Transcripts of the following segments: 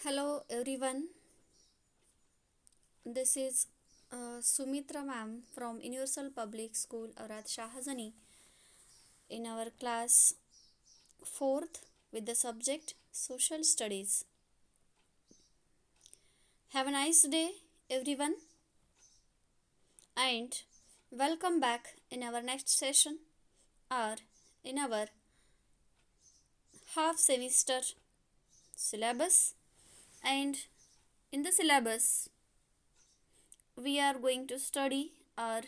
Hello everyone, this is Sumitra ma'am from Universal Public School Aurad Shahazani in our class 4th with the subject Social Studies. Have a nice day everyone and welcome back in our next session or in our half semester syllabus, and in the syllabus we are going to study our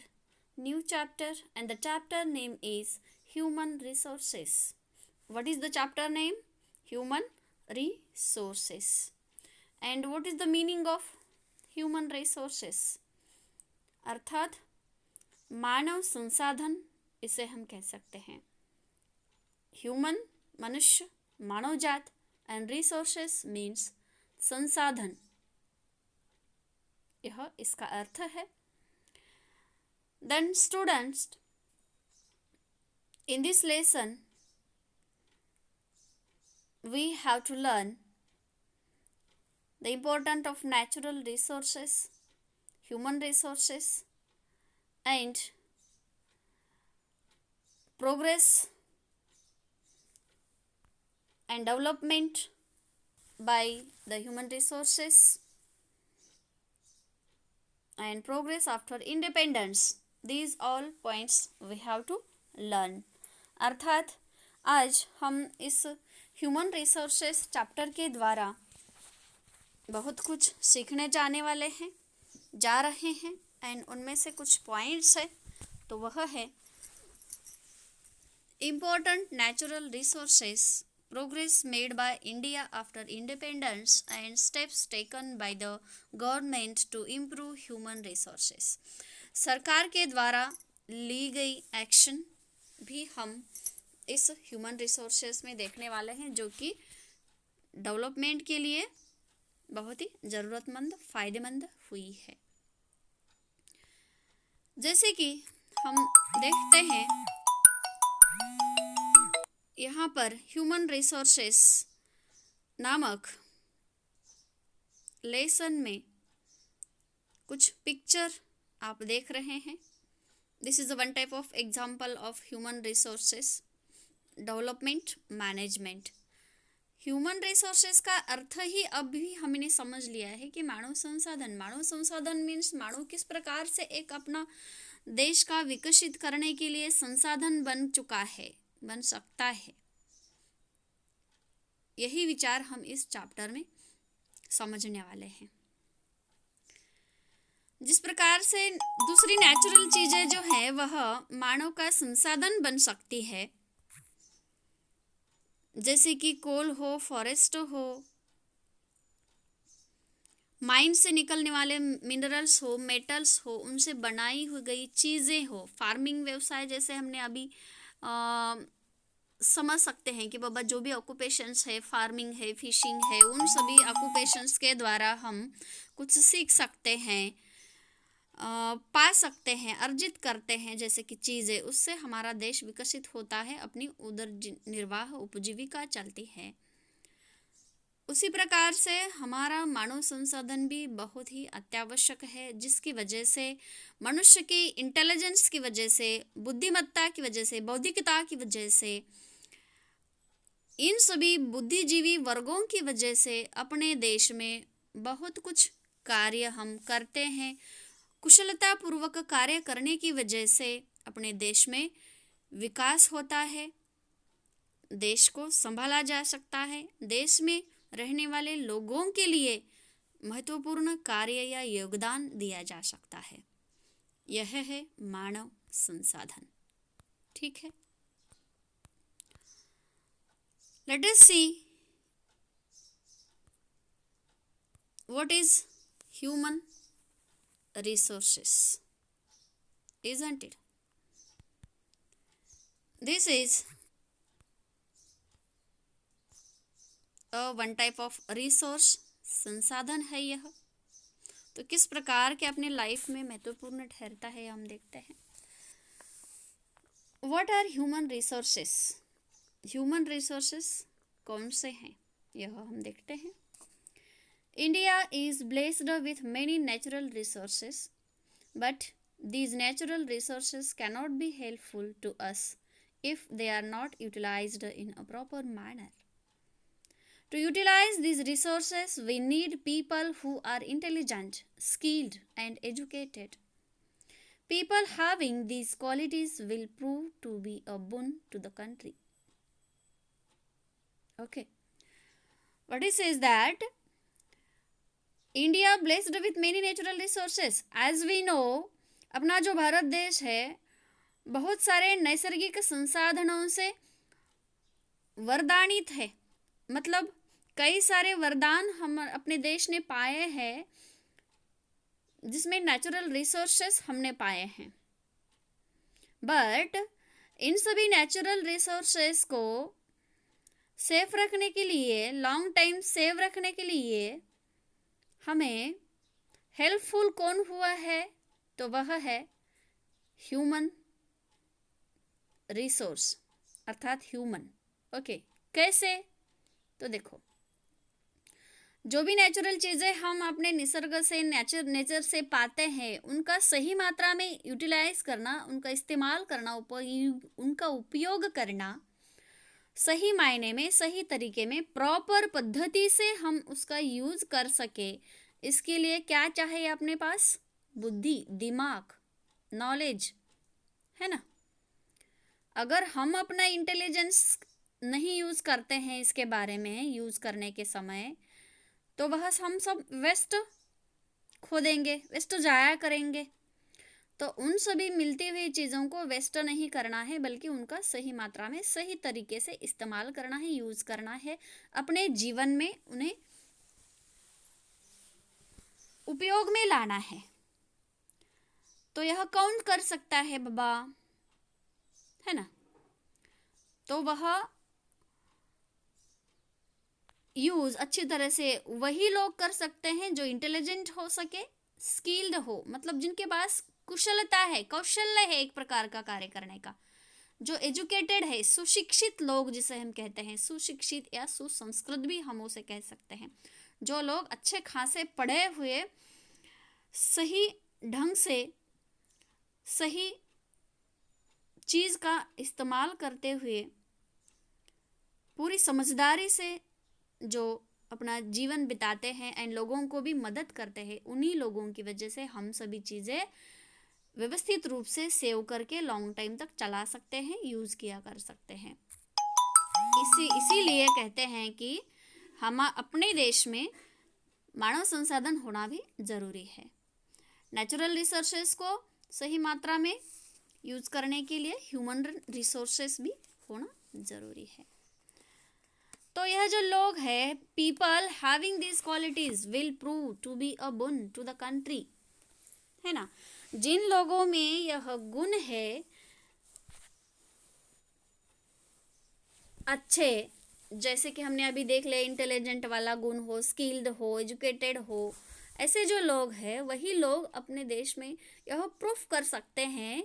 new chapter, and the chapter name is Human Resources. What is the chapter name? Human Resources. And what is the meaning of human resources? अर्थात मानव संसाधन इसे हम कह सकते हैं. Human मनुष्य, मानव जात, and resources means संसाधन. यह इसका अर्थ है. Then students, in this lesson we have to learn the importance of natural resources, human resources, and progress and development by the human resources and progress after independence. These all points we have to learn. अर्थात आज हम इस human resources chapter के द्वारा बहुत कुछ सीखने जा रहे हैं एंड उनमें से कुछ पॉइंट्स है. तो वह है important natural resources, progress made by India after independence, and steps taken by the government to improve human resources. सरकार के द्वारा ली गई एक्शन भी हम इस ह्यूमन रिसोर्सेस में देखने वाले हैं, जो कि डेवलपमेंट के लिए बहुत ही ज़रूरतमंद, फ़ायदेमंद हुई है. जैसे कि हम देखते हैं यहाँ पर ह्यूमन रिसोर्सेस नामक लेसन में कुछ पिक्चर आप देख रहे हैं. This is one type of example of human resources development management. Human resources का अर्थ ही अभी हमने समझ लिया है कि मानव संसाधन. मानव संसाधन मीन्स मानव किस प्रकार से एक अपना देश का विकसित करने के लिए संसाधन बन चुका है, बन सकता है. यही विचार हम इस चैप्टर में समझने वाले हैं. जिस प्रकार से दूसरी नेचुरल चीजें जो है वह मानव का संसाधन बन सकती है, जैसे कि कोल हो, फॉरेस्ट हो, माइन से निकलने वाले मिनरल्स हो, मेटल्स हो, उनसे बनाई हुई गई चीज़ें हो, फार्मिंग व्यवसाय जैसे हमने अभी समझ सकते हैं कि बाबा जो भी ऑक्यूपेशंस है, फार्मिंग है, फिशिंग है, उन सभी ऑक्यूपेशंस के द्वारा हम कुछ सीख सकते हैं, पा सकते हैं, अर्जित करते हैं जैसे कि चीज़ें. उससे हमारा देश विकसित होता है, अपनी उदर निर्वाह उपजीविका चलती है. उसी प्रकार से हमारा मानव संसाधन भी बहुत ही अत्यावश्यक है, जिसकी वजह से मनुष्य की इंटेलिजेंस की वजह से, बुद्धिमत्ता की वजह से, बौद्धिकता की वजह से, इन सभी बुद्धिजीवी वर्गों की वजह से अपने देश में बहुत कुछ कार्य हम करते हैं. कुशलतापूर्वक कार्य करने की वजह से अपने देश में विकास होता है, देश को संभाला जा सकता है, देश में रहने वाले लोगों के लिए महत्वपूर्ण कार्य या योगदान दिया जा सकता है. यह है मानव संसाधन. ठीक है, let us see what is human resources, isn't it? This is one type of resource, संसाधन है यह. तो किस प्रकार के अपने लाइफ में महत्वपूर्ण ठहरता है हम देखते हैं. What are human resources? Human resources कौन से हैं यह हम देखते हैं. India is blessed with many natural resources, but these natural resources cannot be helpful to us if they are not utilized in a proper manner. To utilize these resources, we need people who are intelligent, skilled, and educated. People having these qualities will prove to be a boon to the country. Okay. What it says that India blessed with many natural resources. As we know, अपना जो भारत देश है बहुत सारे नैसर्गिक संसाधनों से वरदानित है. मतलब कई सारे वरदान हम अपने देश ने पाए हैं जिसमें नेचुरल रिसोर्सेस हमने पाए हैं. बट इन सभी नेचुरल रिसोर्सेस को सेफ रखने के लिए, लॉन्ग टाइम सेव रखने के लिए हमें हेल्पफुल कौन हुआ है? तो वह है ह्यूमन रिसोर्स अर्थात ह्यूमन. ओके, कैसे? तो देखो, जो भी नेचुरल चीज़ें हम अपने निसर्ग से, नेचर से पाते हैं, उनका सही मात्रा में यूटिलाइज करना, उनका इस्तेमाल करना, उनका उपयोग करना, सही मायने में, सही तरीके में, प्रॉपर पद्धति से हम उसका यूज कर सके, इसके लिए क्या चाहिए अपने पास? बुद्धि, दिमाग, नॉलेज, है ना. अगर हम अपना इंटेलिजेंस नहीं यूज करते हैं इसके बारे में, यूज करने के समय, तो वह हम सब वेस्ट खो देंगे, वेस्ट जाया करेंगे. तो उन सभी मिलती हुई चीज़ों को वेस्ट नहीं करना है, बल्कि उनका सही मात्रा में, सही तरीके से इस्तेमाल करना है, यूज करना है, अपने जीवन में उन्हें उपयोग में लाना है. तो यह कौन कर सकता है बाबा? है ना. तो वह यूज अच्छी तरह से वही लोग कर सकते हैं जो इंटेलिजेंट हो सके, स्किल्ड हो, मतलब जिनके पास कुशलता है, कौशल्य है एक प्रकार का कार्य करने का, जो एजुकेटेड है, सुशिक्षित लोग जिसे हम कहते हैं, सुशिक्षित या सुसंस्कृत भी हम उसे कह सकते हैं. जो लोग अच्छे खासे पढ़े हुए, सही ढंग से सही चीज़ का इस्तेमाल करते हुए पूरी समझदारी से जो अपना जीवन बिताते हैं एंड लोगों को भी मदद करते हैं, उन्हीं लोगों की वजह से हम सभी चीज़ें व्यवस्थित रूप से सेव करके लॉन्ग टाइम तक चला सकते हैं, यूज़ किया कर सकते हैं. इसीलिए कहते हैं कि हम अपने देश में मानव संसाधन होना भी ज़रूरी है. नेचुरल रिसोर्सेस को सही मात्रा में यूज़ करने के लिए ह्यूमन रिसोर्सेस भी होना ज़रूरी है. तो यह जो लोग हैं, people having this qualities will prove to be a boon to the country, है ना. जिन लोगों में यह गुण है अच्छे, जैसे कि हमने अभी देख लिया, इंटेलिजेंट वाला गुण हो, स्किल्ड हो, एजुकेटेड हो, ऐसे जो लोग हैं वही लोग अपने देश में यह प्रूफ कर सकते हैं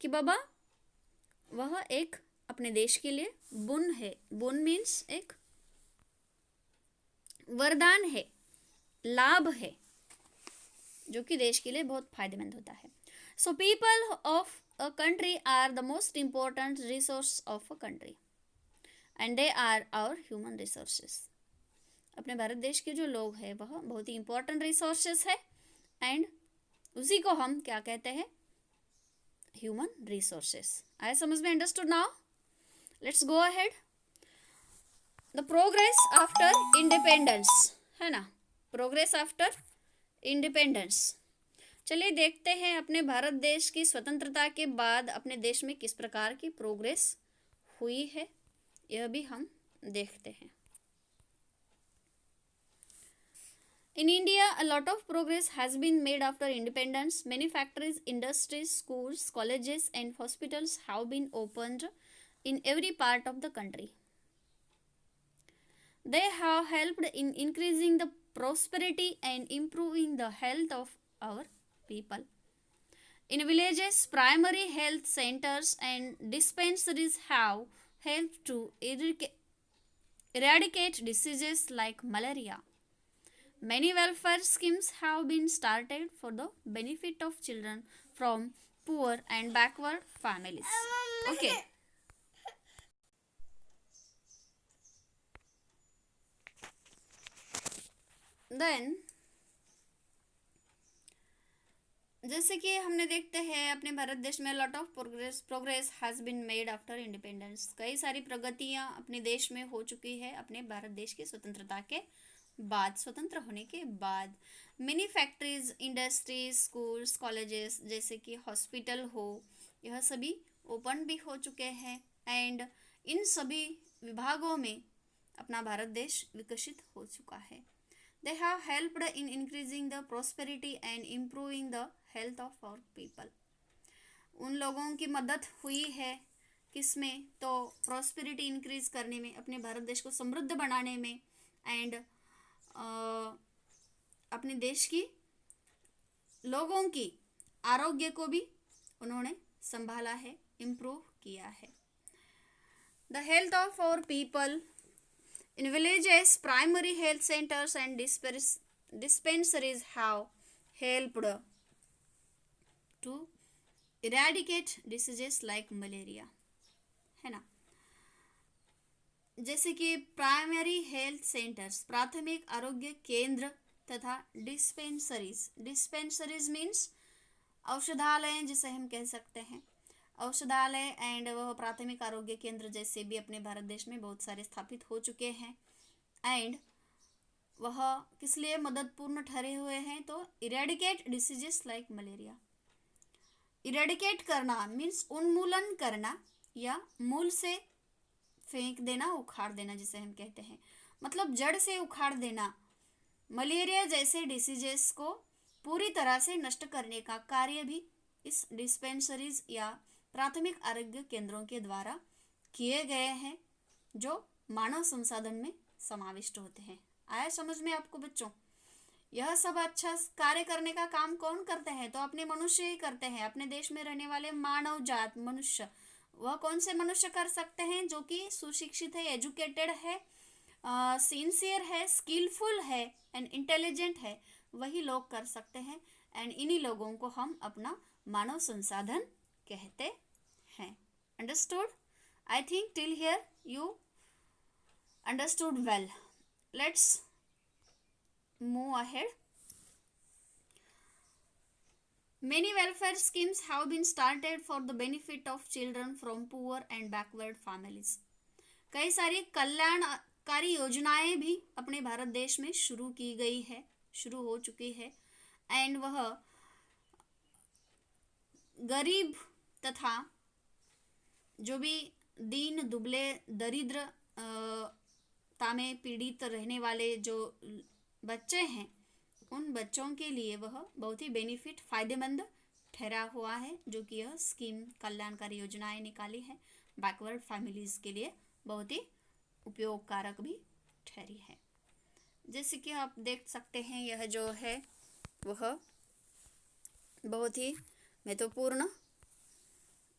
कि बाबा वह एक अपने देश के लिए बुन है. बुन मीन्स एक वरदान है, लाभ है, जो कि देश के लिए बहुत फायदेमंद होता है. So people of a country are the most important resource of a country and they are our human resources. अपने भारत देश के जो लोग हैं वह बहुत ही इम्पोर्टेंट रिसोर्सेस है एंड उसी को हम क्या कहते हैं? Human resources. आया समझ में? Understood now? Let's go ahead. The progress after independence, है ना. Progress after independence. चलिए देखते हैं अपने भारत देश की स्वतंत्रता के बाद अपने देश में किस प्रकार की प्रोग्रेस हुई है, यह भी हम देखते हैं. In India, a lot of progress has been made after independence. Many factories, industries, schools, colleges, and hospitals have been opened in every part of the country. They have helped in increasing the prosperity and improving the health of our people. In villages, primary health centers and dispensaries have helped to eradicate diseases like malaria. Many welfare schemes have been started for the benefit of children from poor and backward families. Okay. Then जैसे कि हमने देखते हैं अपने भारत देश में lot of progress has been made after independence. कई सारी प्रगतियां अपने देश में हो चुकी है अपने भारत देश की स्वतंत्रता के बाद, स्वतंत्र होने के बाद। Many factories, industries, schools, colleges जैसे कि हॉस्पिटल हो, यह सभी ओपन भी हो चुके हैं एंड इन सभी विभागों में अपना भारत देश विकसित हो चुका है। They have helped in increasing the prosperity and improving the health of our people. उन लोगों की मदद हुई है किसमें, तो प्रॉस्पेरिटी इंक्रीज करने में, अपने भारत देश को समृद्ध बनाने में एंड अपने देश की लोगों की आरोग्य को भी उन्होंने संभाला है, इम्प्रूव किया है। The health of our people in villages, primary health centers and dispensaries have helped to eradicate diseases like malaria, है ना। जैसे कि प्राइमरी हेल्थ सेंटर्स, प्राथमिक आरोग्य केंद्र तथा डिस्पेंसरीज मीन्स औषधालय जिसे हम कह सकते हैं, औषधालय एंड वह प्राथमिक आरोग्य केंद्र जैसे भी अपने भारत देश में बहुत सारे स्थापित हो चुके हैं एंड वह किस लिए मददपूर्ण ठहरे हुए हैं, तो eradicate diseases like malaria. Eradicate करना मीन्स उन्मूलन करना या मूल से फेंक देना, उखाड़ देना जिसे हम कहते हैं, मतलब जड़ से उखाड़ देना। मलेरिया जैसे डिसीजेस को पूरी तरह से नष्ट करने का कार्य भी इस डिस्पेंसरीज या प्राथमिक आरोग्य केंद्रों के द्वारा किए गए हैं जो मानव संसाधन में समाविष्ट होते हैं। आया समझ में आपको बच्चों? यह सब अच्छा कार्य करने का काम कौन करते हैं, तो अपने मनुष्य ही करते हैं। अपने देश में रहने वाले मानव जात मनुष्य, वह कौन से मनुष्य कर सकते हैं, जो कि सुशिक्षित है, एजुकेटेड है, सिंसियर है, स्किलफुल है एंड इंटेलिजेंट है, वही लोग कर सकते हैं एंड इन्हीं लोगों को हम अपना मानव संसाधन कहते हैं। Understood? I think till here you understood well. Let's move ahead. Many welfare schemes have been started for the benefit of children from poor and backward families. कई सारी कल्याणकारी योजनाएं भी अपने भारत देश में शुरू की गई है, शुरू हो चुकी है एंड वह गरीब तथा जो भी दीन दुबले दरिद्र में पीड़ित रहने वाले जो बच्चे हैं, उन बच्चों के लिए वह बहुत ही बेनिफिट, फायदेमंद ठहरा हुआ है, जो कि यह स्कीम कल्याणकारी योजनाएं निकाली है बैकवर्ड फैमिलीज के लिए बहुत ही उपयोगकारक भी ठहरी है। जैसे कि आप देख सकते हैं यह जो है वह बहुत ही महत्वपूर्ण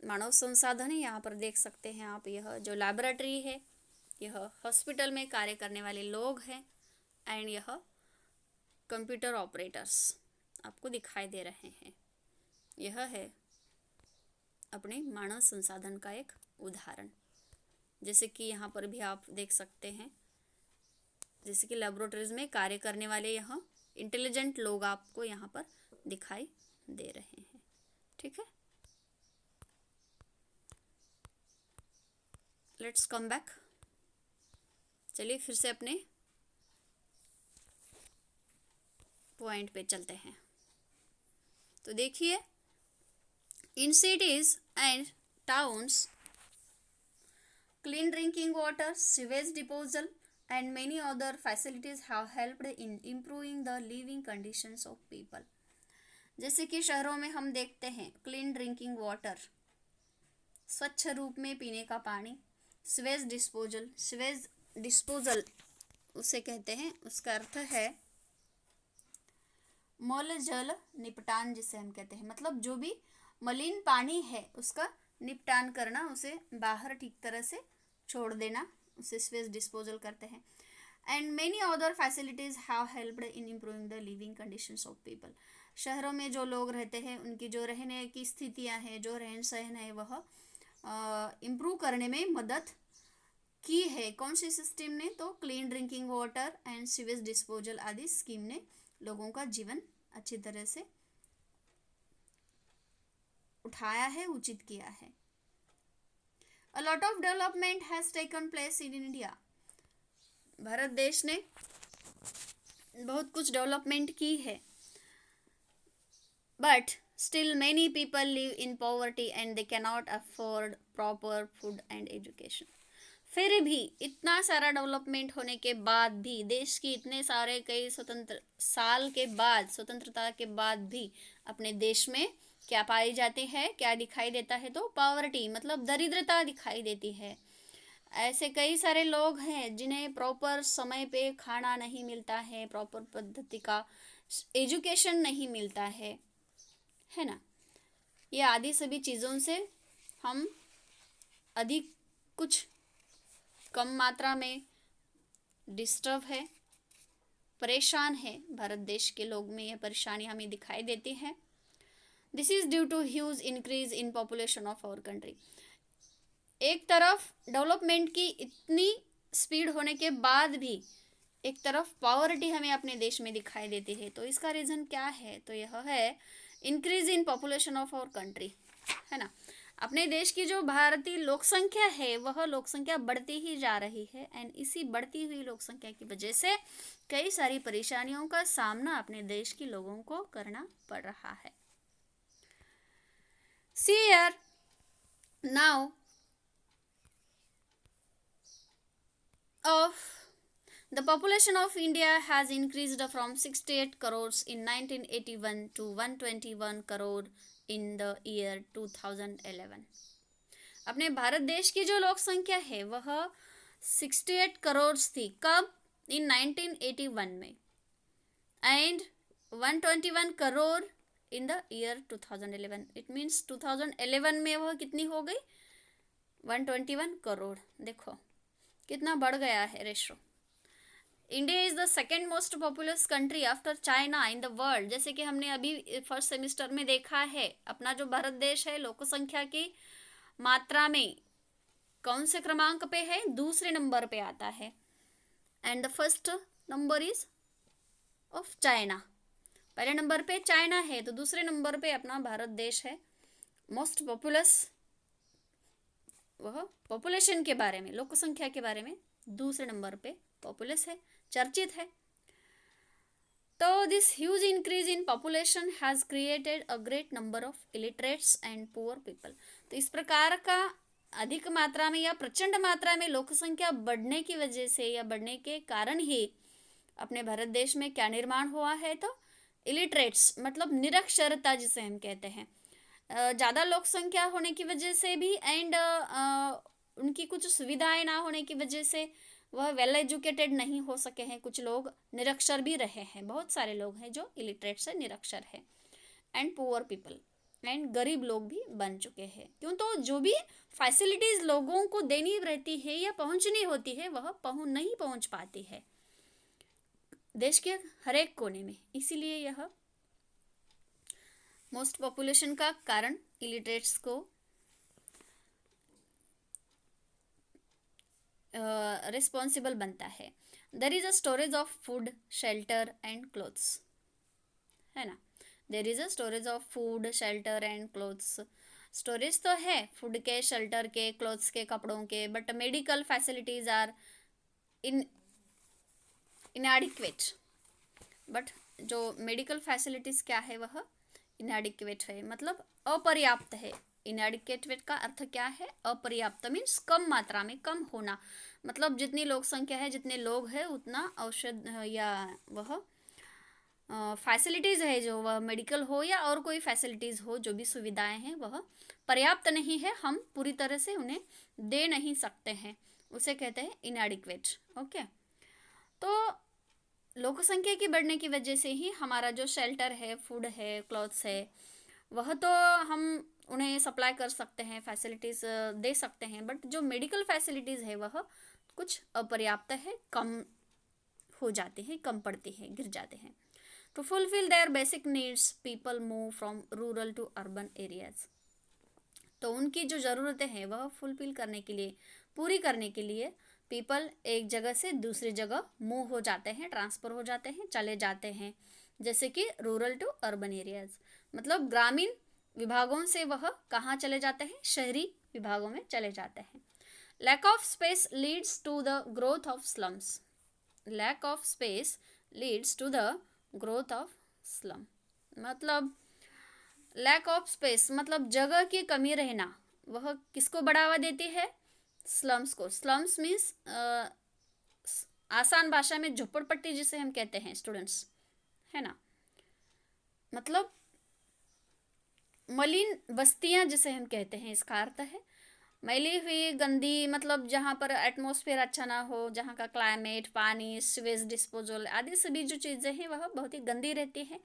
मानव संसाधन है। यहाँ पर देख सकते हैं आप, यह जो लैबोरेटरी है, यह हॉस्पिटल में कार्य करने वाले लोग हैं एंड यह कंप्यूटर ऑपरेटर्स आपको दिखाई दे रहे हैं। यह है अपने मानव संसाधन का एक उदाहरण। जैसे कि यहाँ पर भी आप देख सकते हैं, जैसे कि लैबोरेटरीज में कार्य करने वाले यह इंटेलिजेंट लोग आपको यहाँ पर दिखाई दे रहे हैं। ठीक है, लेट्स कम बैक। चलिए फिर से अपने पॉइंट पे चलते हैं। तो देखिए, in cities and towns clean drinking water, sewage disposal and many other facilities have helped in improving the living conditions of people. जैसे कि शहरों में हम देखते हैं क्लीन ड्रिंकिंग वाटर, स्वच्छ रूप में पीने का पानी, सीवेज डिस्पोजल उसे कहते हैं, उसका अर्थ है मल जल निपटान जिसे हम कहते हैं, मतलब जो भी मलिन पानी है उसका निपटान करना, उसे बाहर ठीक तरह से छोड़ देना, उसे सीवेज डिस्पोजल करते हैं। And many other facilities have helped in improving the living conditions of people. शहरों में जो लोग रहते हैं उनकी जो रहने की स्थितियां हैं, जो रहन सहन है, वह इम्प्रूव करने में मदद की है। कौन सी सिस्टम ने? तो clean drinking water and sewage disposal आदि स्कीम ने लोगों का जीवन अच्छी तरह से उठाया है, उचित किया है। A lot of development has taken place in India. Bharat देश ने बहुत कुछ डेवलपमेंट की है, but still many people live in poverty and they cannot afford proper food and education. फिर भी इतना सारा डेवलपमेंट होने के बाद भी, देश की इतने सारे कई स्वतंत्रता के बाद भी अपने देश में क्या पाई जाती है, क्या दिखाई देता है? तो पॉवर्टी मतलब दरिद्रता दिखाई देती है। ऐसे कई सारे लोग हैं जिन्हें प्रॉपर समय पे खाना नहीं मिलता है, प्रॉपर पद्धति का एजुकेशन नहीं मिलता है ना। ये आदि सभी चीज़ों से हम अधिक कुछ कम मात्रा में डिस्टर्ब है, परेशान है। भारत देश के लोग में यह परेशानी हमें दिखाई देती है। This is due to huge increase in population of our country. एक तरफ डेवलपमेंट की इतनी स्पीड होने के बाद भी एक तरफ पॉवर्टी हमें अपने देश में दिखाई देती है। तो इसका रीज़न क्या है? तो यह है increase in population of our country, है ना। अपने देश की जो भारतीय लोक संख्या है, वह लोक संख्या बढ़ती ही जा रही है, एंड इसी बढ़ती हुई लोक संख्या की वजह से कई सारी परेशानियों का सामना अपने देश के लोगों को करना पड़ रहा है। See here, now the population of India has increased from 68 crores in 1981 to 121 crore in the year 2011। अपने भारत देश की जो लोक संख्या है वह 68 करोड़ थी। कब? इन 1981 में, and 121 crore in the year 2011। It means 2011 में वह कितनी हो गई? 121 करोड़। देखो कितना बढ़ गया है ratio. India is the second most populous country after China in the world. जैसे कि हमने अभी फर्स्ट सेमिस्टर में देखा है, अपना जो भारत देश है लोक संख्या की मात्रा में कौन से क्रमांक पे है? दूसरे नंबर पे आता है, and the first number is of China. पहले नंबर पे चाइना है, तो दूसरे नंबर पे अपना भारत देश है। मोस्ट पॉपुलस, वह पॉपुलेशन के बारे में, लोक संख्या के बारे में दूसरे नंबर पे पॉपुलस है, चर्चित है। तो this huge increase in population has created a great number of illiterates and poor people. तो इस प्रकार का अधिक मात्रा में या प्रचंड मात्रा में लोक संख्या बढ़ने की वजह से या बढ़ने के कारण ही अपने भारत देश में क्या निर्माण हुआ है? तो इलिटरेट्स मतलब निरक्षरता जिसे हम कहते हैं। ज़्यादा लोक संख्या होने की वजह से भी, एंड उनकी कुछ सुविधाएं ना होने की वजह से वह वेल एजुकेटेड नहीं हो सके हैं। कुछ लोग निरक्षर भी रहे हैं, बहुत सारे लोग हैं जो इलिटरेट से निरक्षर है, एंड पुअर पीपल, एंड गरीब लोग भी बन चुके हैं। क्यों? तो जो भी फैसिलिटीज़ लोगों को देनी रहती है या पहुंचनी होती है वह नहीं पहुंच पाती है देश के हर एक कोने में। इसीलिए यह मोस्ट पॉपुलेशन का कारण इलिटरेट्स को रिस्पॉन्सिबल बनता है। There is a storage of food, shelter and clothes, है ना। There is a storage of food, shelter and clothes. Storage तो है फूड के, शेल्टर के, क्लोथ्स के, कपड़ों के, but medical facilities are inadequate. But जो मेडिकल फैसिलिटीज़ क्या है, वह इनएडिक्वेट है, मतलब अपर्याप्त है। इनएडिक्वेट का अर्थ क्या है? अपर्याप्त मीन्स कम मात्रा में, कम होना। मतलब जितनी लोक संख्या है, जितने लोग हैं, उतना औषध या वह फैसिलिटीज़ है, जो वह मेडिकल हो या और कोई फैसिलिटीज़ हो, जो भी सुविधाएं हैं वह पर्याप्त नहीं है। हम पूरी तरह से उन्हें दे नहीं सकते हैं, उसे कहते हैं इनएडिक्वेट। ओके, तो लोक संख्या की बढ़ने की वजह से ही हमारा जो शेल्टर है, फूड है, क्लॉथ्स है, वह तो हम उन्हें सप्लाई कर सकते हैं, फैसिलिटीज़ दे सकते हैं, बट जो मेडिकल फैसिलिटीज़ है वह कुछ अपर्याप्त है, कम हो जाती है, कम पड़ती है, गिर जाते हैं। To fulfil their basic needs people move from rural to urban areas. तो उनकी जो ज़रूरतें हैं वह फुलफिल करने के लिए, पूरी करने के लिए पीपल एक जगह से दूसरी जगह मूव हो जाते हैं, ट्रांसफ़र हो जाते हैं, चले जाते हैं। जैसे कि रूरल टू अर्बन एरियाज, मतलब ग्रामीण विभागों से वह कहाँ चले जाते हैं, शहरी विभागों में चले जाते हैं। Lack of space leads to the growth of slums. Lack of space leads to the growth of slum, मतलब लैक ऑफ स्पेस मतलब जगह की कमी रहना, वह किसको बढ़ावा देती है, स्लम्स को। स्लम्स मीन्स आसान भाषा में झोपड़पट्टी जिसे हम कहते हैं स्टूडेंट्स, है ना, मतलब मलिन बस्तियां जिसे हम कहते हैं, इसका अर्थ है मैली हुई, गंदी, मतलब जहाँ पर एटमॉस्फेयर अच्छा ना हो, जहाँ का क्लाइमेट, पानी, स्वेज डिस्पोजल आदि सभी जो चीज़ें हैं वह बहुत ही गंदी रहती हैं।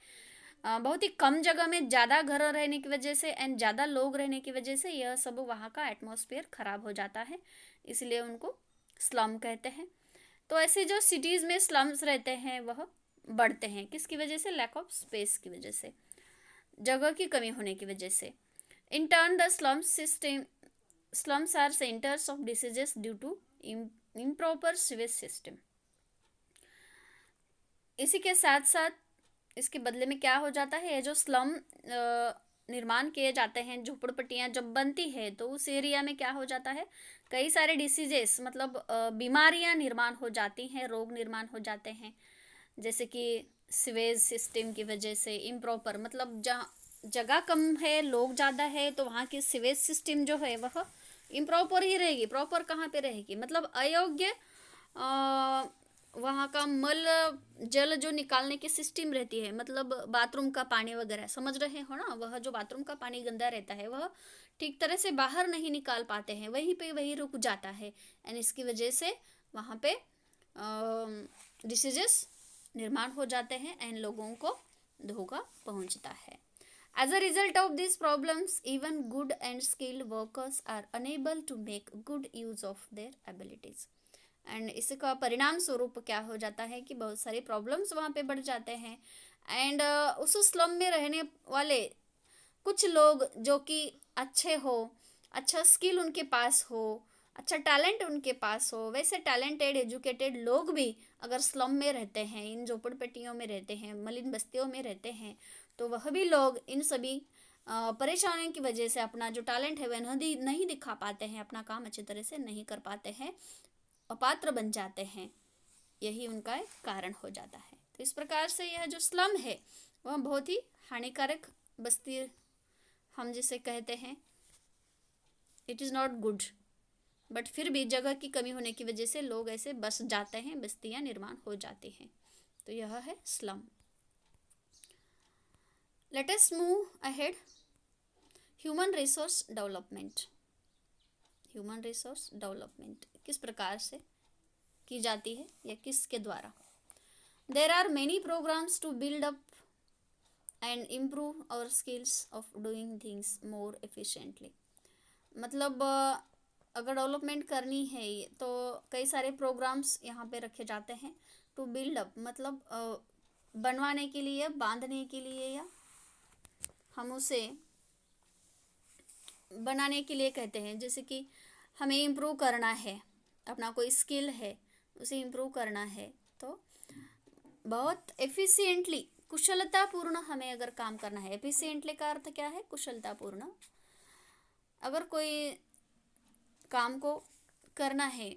बहुत ही कम जगह में ज़्यादा घर रहने की वजह से एंड ज़्यादा लोग रहने की वजह से यह सब वहाँ का एटमॉस्फेयर ख़राब हो जाता है, इसलिए उनको स्लम कहते हैं। तो ऐसे जो सिटीज़ में स्लम्स रहते हैं वह बढ़ते हैं, किसकी वजह से, लैक ऑफ स्पेस की वजह से, जगह की कमी होने की वजह से। In turn the slums are centers of diseases due to improper sewage system। इसी के साथ साथ इसके बदले में क्या हो जाता है, ये जो स्लम निर्माण किए जाते हैं, झोपड़पट्टियाँ जब बनती है तो उस एरिया में क्या हो जाता है, कई सारे डिसीजेस मतलब बीमारियाँ निर्माण हो जाती हैं, रोग निर्माण हो जाते हैं। जैसे कि सिवेज सिस्टम की वजह से, इम्प्रॉपर मतलब जहाँ जगह कम है, लोग ज़्यादा है, तो वहाँ की सिवेज सिस्टम जो है वह इम्प्रॉपर ही रहेगी। प्रॉपर कहाँ पे रहेगी, मतलब अयोग्य वहाँ का मल जल जो निकालने की सिस्टम रहती है, मतलब बाथरूम का पानी वगैरह, समझ रहे हो ना, वह जो बाथरूम का पानी गंदा रहता है वह ठीक तरह से बाहर नहीं निकाल पाते हैं, वहीं पे वही रुक जाता है एंड इसकी वजह से वहाँ पे डिसीजेस निर्माण हो जाते हैं एंड लोगों को धोखा पहुँचता है। As a result of these problems, even good and skilled workers are unable to make good use of their abilities। And इसका परिणाम स्वरूप क्या हो जाता है कि बहुत सारे प्रॉब्लम्स वहाँ पे बढ़ जाते हैं एंड उस स्लम में रहने वाले कुछ लोग जो कि अच्छे हो, अच्छा स्किल उनके पास हो, अच्छा टैलेंट उनके पास हो, वैसे टैलेंटेड एजुकेटेड लोग भी अगर स्लम में रहते हैं, इन झोपड़पट्टियों में रहते हैं, मलिन बस्तियों में रहते हैं, तो वह भी लोग इन सभी परेशानियों की वजह से अपना जो टैलेंट है वह नहीं दिखा पाते हैं, अपना काम अच्छी तरह से नहीं कर पाते हैं, अपात्र बन जाते हैं, यही उनका एक कारण हो जाता है। तो इस प्रकार से यह जो स्लम है वह बहुत ही हानिकारक बस्ती हम जिसे कहते हैं, it is not good, but फिर भी जगह की कमी होने की वजह से लोग ऐसे बस जाते हैं, बस्तियां निर्माण हो जाती हैं। तो यह है slum. Let us move ahead. Human resource development. Human resource development किस प्रकार से की जाती है या किसके द्वारा। There are many programmes to build up and improve our skills of doing things more efficiently. मतलब अगर डेवलपमेंट करनी है तो कई सारे प्रोग्राम्स यहाँ पे रखे जाते हैं। टू बिल्ड अप मतलब बनवाने के लिए, बांधने के लिए, या हम उसे बनाने के लिए कहते हैं। जैसे कि हमें इम्प्रूव करना है, अपना कोई स्किल है उसे इम्प्रूव करना है, तो बहुत एफिशिएंटली, कुशलतापूर्ण हमें अगर काम करना है। एफिशिएंटली का अर्थ क्या है, कुशलतापूर्ण। अगर कोई काम को करना है,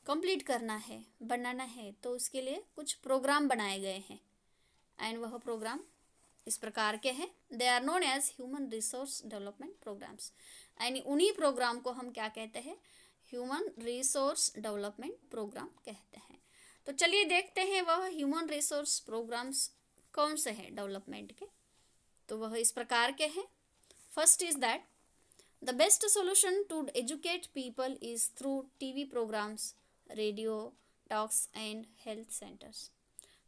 कंप्लीट करना है, बनाना है, तो उसके लिए कुछ प्रोग्राम बनाए गए हैं एंड वह प्रोग्राम इस प्रकार के हैं। They are known as human resource development programmes. And उन्हीं प्रोग्राम को हम क्या कहते हैं, ह्यूमन रिसोर्स डेवलपमेंट प्रोग्राम कहते हैं। तो चलिए देखते हैं वह ह्यूमन रिसोर्स प्रोग्राम्स कौन से हैं डेवलपमेंट के। तो वह इस प्रकार के हैं। First is that the best solution to educate people is through TV programmes, radio talks and health centres.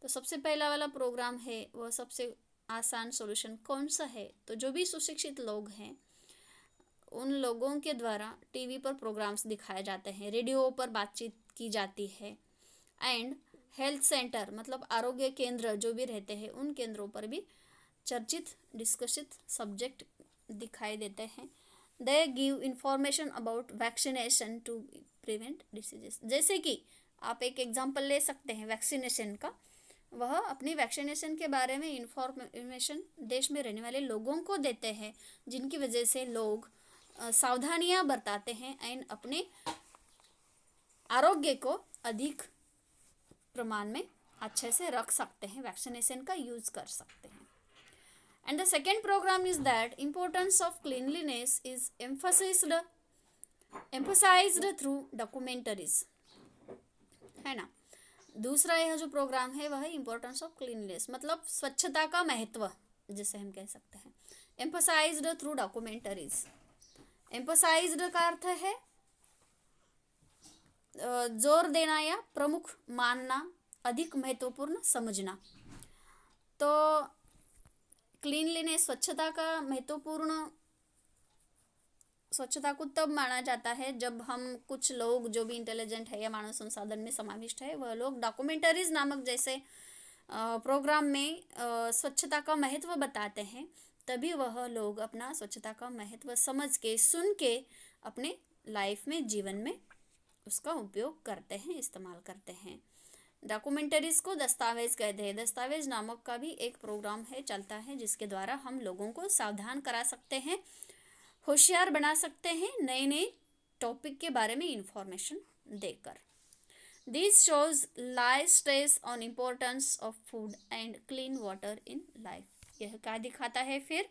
तो सबसे पहला वाला प्रोग्राम है वह सबसे आसान सॉल्यूशन कौन सा है, तो जो भी सुशिक्षित लोग हैं उन लोगों के द्वारा टीवी पर प्रोग्राम्स दिखाए जाते हैं, रेडियो पर बातचीत की जाती है, एंड हेल्थ सेंटर मतलब आरोग्य केंद्र जो भी रहते हैं उन केंद्रों पर भी चर्चित डिस्कसित सब्जेक्ट दिखाई देते हैं. They give information about vaccination to prevent diseases. जैसे कि आप एक एग्जांपल ले सकते हैं वैक्सीनेशन का. वह अपनी वैक्सीनेशन के बारे में इंफॉर्मेशन देश में रहने वाले लोगों को देते हैं, जिनकी वजह से लोग सावधानियां बरताते हैं एंड अपने आरोग्य को अधिक प्रमाण में अच्छे से रख सकते हैं, वैक्सीनेशन का यूज कर सकते हैं. And the second program is that importance of cleanliness is emphasized through documentaries, है ना. दूसरा यह जो प्रोग्राम है वह है इम्पोर्टेंस ऑफ क्लीनलीनेस मतलब स्वच्छता का महत्व जिसे हम कह सकते हैं. Emphasised through documentaries. एम्फसाइज्ड का अर्थ है जोर देना या प्रमुख मानना, अधिक महत्वपूर्ण समझना. तो क्लीनलीनेस स्वच्छता का महत्वपूर्ण, स्वच्छता को तब माना जाता है जब हम कुछ लोग जो भी इंटेलिजेंट है या मानव संसाधन में समाविष्ट है वह लोग डॉक्यूमेंटरीज नामक जैसे प्रोग्राम में स्वच्छता का महत्व बताते हैं. तभी वह लोग अपना स्वच्छता का महत्व समझ के सुन के अपने लाइफ में जीवन में उसका उपयोग करते हैं, इस्तेमाल करते हैं. डॉक्यूमेंटरीज को दस्तावेज कहते हैं. दस्तावेज नामक का भी एक प्रोग्राम है, चलता है, जिसके द्वारा हम लोगों को सावधान करा सकते हैं, होशियार बना सकते हैं नए नए टॉपिक के बारे में इंफॉर्मेशन देकर. This shows lay stress on importance of food and clean water in life. यह क्या दिखाता है फिर?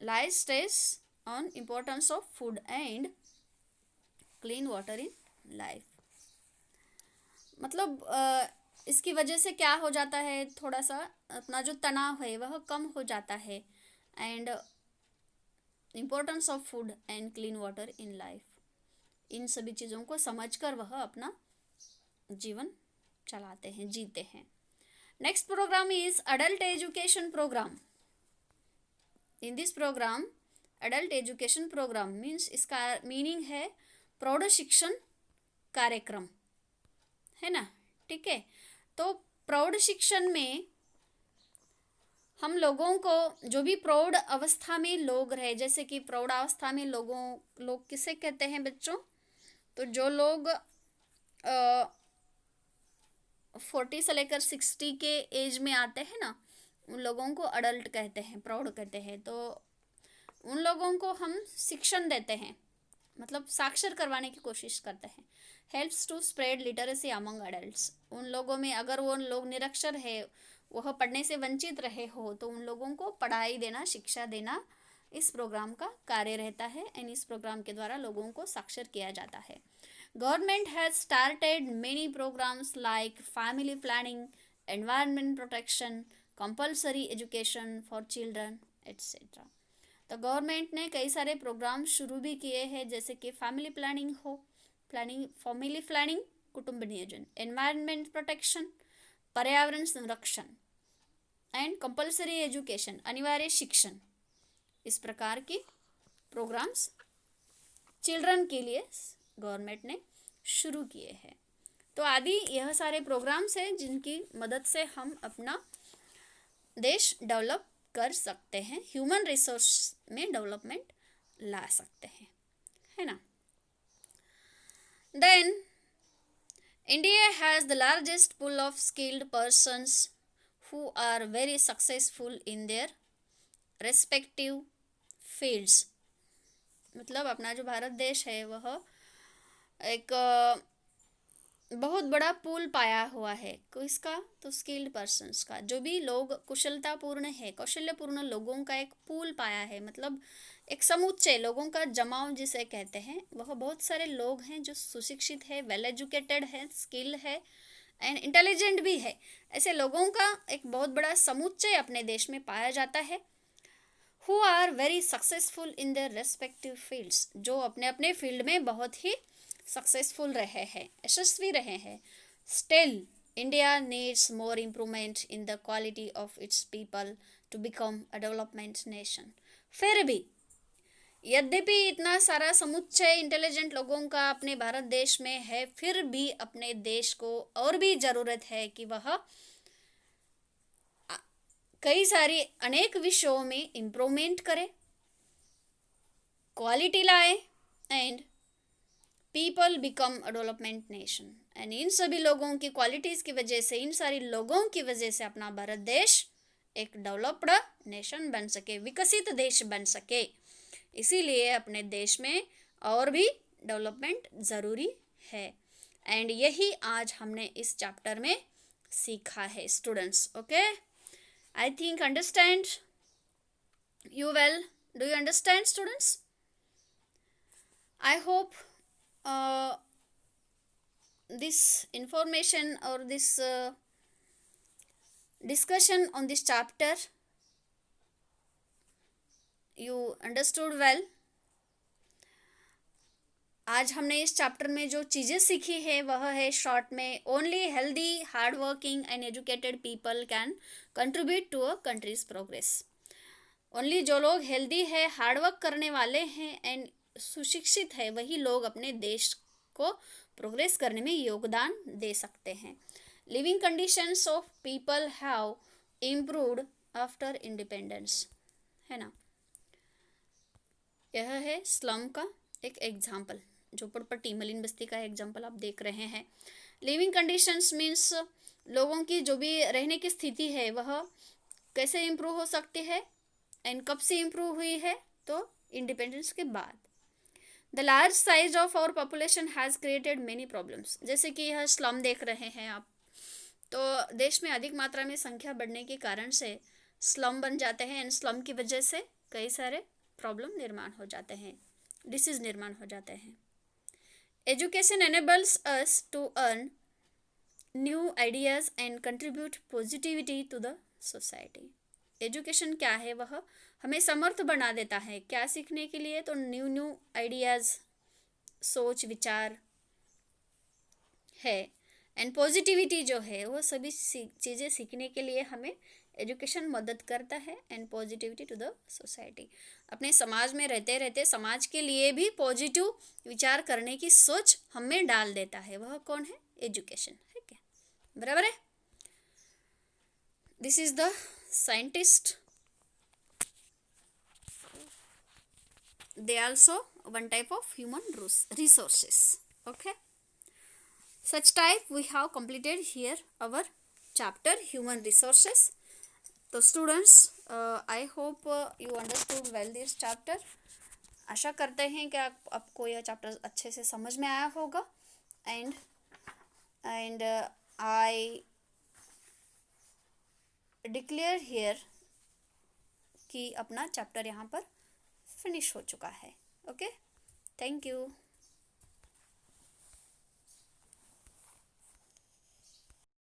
Lay stress on importance of food and clean water in life. मतलब इसकी वजह से क्या हो जाता है, थोड़ा सा अपना जो तनाव है वह कम हो जाता है. And importance of food and clean water in life, इन सभी चीज़ों को समझकर वह अपना जीवन चलाते हैं, जीते हैं. Next programme is adult education programme. In this programme adult education programme means, इसका मीनिंग है प्रौढ़ शिक्षण कार्यक्रम, है ना. ठीक है. तो प्रौढ़ शिक्षण में हम लोगों को जो भी प्रौढ़ अवस्था में लोग रहे, जैसे कि प्रौढ़ अवस्था में लोग किसे कहते हैं बच्चों? तो जो लोग 40 से लेकर 60 के एज में आते हैं ना, उन लोगों को अडल्ट कहते हैं, प्रौढ़ कहते हैं. तो उन लोगों को हम शिक्षण देते हैं, मतलब साक्षर करवाने की कोशिश करते हैं. Helps to spread literacy among adults. उन लोगों में अगर वो लोग निरक्षर है, वह पढ़ने से वंचित रहे हो, तो उन लोगों को पढ़ाई देना, शिक्षा देना इस प्रोग्राम का कार्य रहता है. एंड इस प्रोग्राम के द्वारा लोगों को साक्षर किया जाता है. Government has started many programmes like family planning, environment protection, compulsory education for children etcetera. तो गवर्नमेंट ने कई सारे प्रोग्राम शुरू भी किए हैं, जैसे कि फैमिली प्लानिंग कुटुंब नियोजन, एनवायरनमेंट प्रोटेक्शन पर्यावरण संरक्षण, एंड कंपल्सरी एजुकेशन अनिवार्य शिक्षण. इस प्रकार की प्रोग्राम्स चिल्ड्रन के लिए गवर्नमेंट ने शुरू किए हैं. तो आदि यह सारे प्रोग्राम्स हैं जिनकी मदद से हम अपना देश डेवलप कर सकते हैं, ह्यूमन रिसोर्स में डेवलपमेंट ला सकते हैं, है ना. Then India has the largest pool of skilled persons who are very successful in their respective fields. मतलब अपना जो भारत देश है वह एक बहुत बड़ा पूल पाया हुआ है. किसका? तो स्किल्ड पर्सन्स का. जो भी लोग कुशलतापूर्ण है, कौशल्यपूर्ण लोगों का एक पूल पाया है, मतलब एक समुच्चय लोगों का जमाव जिसे कहते हैं. वह बहुत सारे लोग हैं जो सुशिक्षित है, वेल एजुकेटेड है, स्किल है एंड इंटेलिजेंट भी है. ऐसे लोगों का एक बहुत बड़ा समुच्चय अपने देश में पाया जाता है. Who are very successful in their respective fields. जो अपने अपने फील्ड में बहुत ही सक्सेसफुल रहे हैं, यशस्वी रहे हैं. Still India needs more improvement in the quality of its people to become a development nation. फिर भी यद्यपि इतना सारा समुच्चय इंटेलिजेंट लोगों का अपने भारत देश में है, फिर भी अपने देश को और भी ज़रूरत है कि वह कई सारी अनेक विषयों में इम्प्रूवमेंट करे, क्वालिटी लाए and people become a development nation. And in सभी लोगों की क्वालिटीज़ की वजह से, इन सारी लोगों की वजह से अपना भारत देश एक डेवलप्ड नेशन बन सके, विकसित देश बन सके। इसीलिए अपने देश में और भी डेवलपमेंट ज़रूरी है। एंड यही आज हमने इस चैप्टर में सीखा है students. Okay, I think understand you well. Do you understand, students? I hope this information or this discussion on this chapter you understood well. आज हमने इस चैप्टर में जो चीज़ें सीखी है वह है शॉर्ट में, only healthy hard working and educated people can contribute to a country's progress. Only जो लोग हेल्दी है, हार्डवर्क करने वाले हैं एंड सुशिक्षित है, वही लोग अपने देश को प्रोग्रेस करने में योगदान दे सकते हैं। Living conditions of people have improved after independence, है ना। यह है स्लम का एक एग्जाम्पल, झोपड़पट्टी मलिन बस्ती का एग्जाम्पल आप देख रहे हैं। लिविंग कंडीशंस मीन्स लोगों की जो भी रहने की स्थिति है वह कैसे इम्प्रूव हो सकती है एंड कब से इम्प्रूव हुई है, तो इंडिपेंडेंस के बाद। The large size of our population has created many problems, जैसे कि यह स्लम देख रहे हैं आप, तो देश में अधिक मात्रा में संख्या बढ़ने के कारण से स्लम बन जाते हैं एंड स्लम की वजह से कई सारे प्रॉब्लम निर्माण हो जाते हैं, डिसीज निर्माण हो जाते हैं। Education enables us to earn new ideas and contribute positivity to the society. Education क्या है, वह हमें समर्थ बना देता है क्या सीखने के लिए, तो न्यू आइडियाज़, सोच विचार है एंड पॉजिटिविटी जो है वो सभी चीज़ें सीखने के लिए हमें एजुकेशन मदद करता है and positivity to the society. अपने समाज में रहते रहते समाज के लिए भी पॉजिटिव विचार करने की सोच हमें डाल देता है, वह कौन है, एजुकेशन है क्या, बराबर है। This is the scientist, they also one type of human resources. Okay, such type we have completed here our chapter human resources. तो students, I hope you understood well this chapter. आशा करते हैं कि आपको यह चैप्टर अच्छे से समझ में आया होगा and I declare here कि अपना चैप्टर यहाँ पर फिनिश हो चुका है। Okay, thank you.